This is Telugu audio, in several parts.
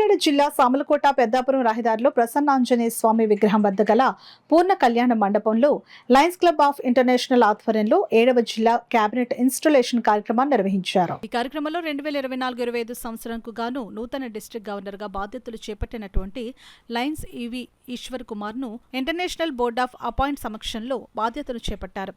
కాకినాడ జిల్లా సామలకోట పెద్దాపురం రహదారిలో ప్రసన్నాంజనేయ స్వామి విగ్రహం వద్ద గల పూర్ణ కళ్యాణ మండపంలో లయన్స్ క్లబ్ ఆఫ్ ఇంటర్నేషనల్ ఆధ్వర్యంలో 7వ జిల్లా కేబినెట్ ఇన్స్టాలేషన్ కార్యక్రమాన్ని నిర్వహించారు. ఈ కార్యక్రమంలో 2024-25 సంవత్సరంకు గాను నూతన డిస్ట్రిక్ట్ గవర్నర్ గా బాధ్యతలు చేపట్టినటువంటి లయన్స్ ఈవి ఈశ్వర్ కుమార్ ను ఇంటర్నేషనల్ బోర్డ్ ఆఫ్ అపాయింట్ సమక్షంలో బాధ్యతలు చేపట్టారు.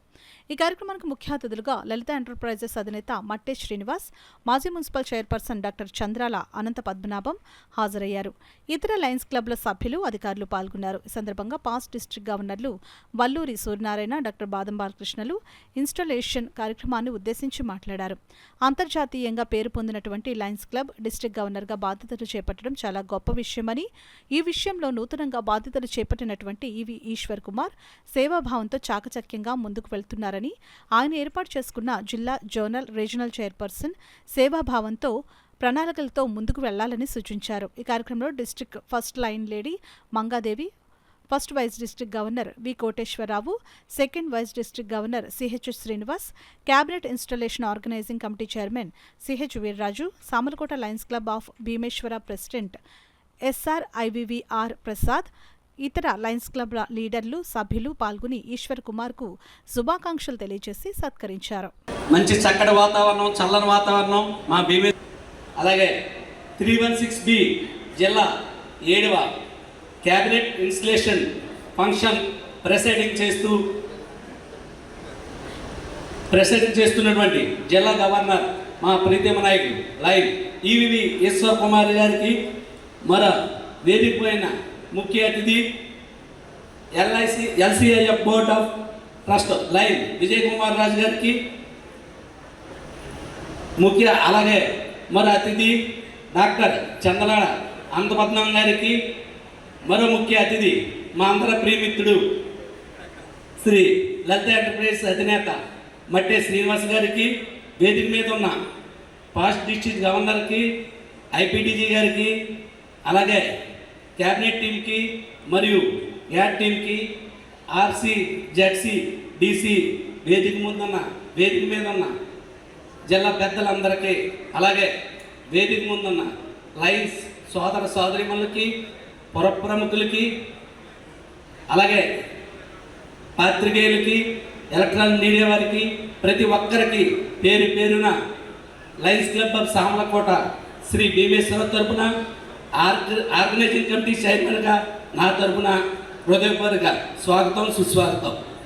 ఈ కార్యక్రమానికి ముఖ్య అతిథులుగా లలిత ఎంటర్ప్రైజెస్ అధినేత మట్టే శ్రీనివాస్, మాజీ మున్సిపల్ చైర్పర్సన్ డాక్టర్ చంద్రాల అనంత పద్మనాభం హాజరయ్యారు. ఇతర లయన్స్ క్లబ్ల సభ్యులు, అధికారులు పాల్గొన్నారు. ఈ సందర్భంగా పాస్ట్ డిస్ట్రిక్ట్ గవర్నర్లు వల్లూరి సూర్యనారాయణ, డాక్టర్ బాదం బాలకృష్ణలు ఇన్స్టాలేషన్ కార్యక్రమాన్ని ఉద్దేశించి మాట్లాడారు. అంతర్జాతీయంగా పేరు పొందినటువంటి లయన్స్ క్లబ్ డిస్ట్రిక్ట్ గవర్నర్గా బాధ్యతలు చేపట్టడం చాలా గొప్ప విషయమని, ఈ విషయంలో నూతనంగా బాధ్యతలు చేపట్టినటువంటి ఈవి ఈశ్వర్ కుమార్ సేవాభావంతో చాకచక్యంగా ముందుకు వెళ్తున్నారని, ఆయన ఏర్పాటు చేసుకున్న జిల్లా జోనల్ రీజనల్ చైర్పర్సన్ సేవాభావంతో ప్రణాళికలతో ముందుకు వెళ్లాలని సూచించారు. ఈ కార్యక్రమంలో district first line lady Mangadevi, first vice district governor V Koteswararao, second vice district governor CH Srinivas, cabinet installation organising committee chairman CH Veerraju, Samalkot lions club of Bhimeswara president SRIVVR Prasad, ఇతర లయన్స్ క్లబ్ లీడర్లు, సభ్యులు పాల్గొని ఈశ్వర్ కుమార్ కు శుభాకాంక్షలు తెలియజేసి సత్కరించారు. మంచి చక్కటి వాతావరణం, చల్లని వాతావరణం మా భీమే. అలాగే 316B జిల్లా 7వ క్యాబినెట్ ఇన్స్టలేషన్ ఫంక్షన్ ప్రెసైడింగ్ చేస్తున్నటువంటి జిల్లా గవర్నర్ మా ప్రీతమ నాయకులు లైన్ ఈవి ఈశ్వర్ కుమార్ గారికి, మరో వేదికపైన ముఖ్య అతిథి LCIF board of trust Lion Vijay Kumar Raju గారికి ముఖ్య, అలాగే మరో అతిథి డాక్టర్ చంద్రాల అనంతపద్మనాభం గారికి, మరో ముఖ్య అతిథి మా అందరి ప్రియమిత్రుడు శ్రీ లలిత ఎంటర్ప్రైజెస్ అధినేత మట్టే శ్రీనివాస్ గారికి, వేదిక మీద ఉన్న పాస్ట్ డిస్ట్రిక్ట్ గవర్నర్కి, IPDG గారికి, అలాగే క్యాబినెట్ టీంకి మరియు గ్యాట్ టీంకి, RC ZC DC వేదిక మీద ఉన్న జిల్లా పెద్దలందరికీ, అలాగే వేదిక ముందున్న లయన్స్ సోదర సోదరిమణులకి, పుర ప్రముఖులకి, అలాగే పాత్రికేయులకి, ఎలక్ట్రానిక్ మీడియా వారికి, ప్రతి ఒక్కరికి పేరు పేరున lions club of Samalkot Shri Bhimeswara తరపున, ఆర్గనైజింగ్ కమిటీ చైర్మన్గా నా తరపున హృదయపూర్వక స్వాగతం, సుస్వాగతం.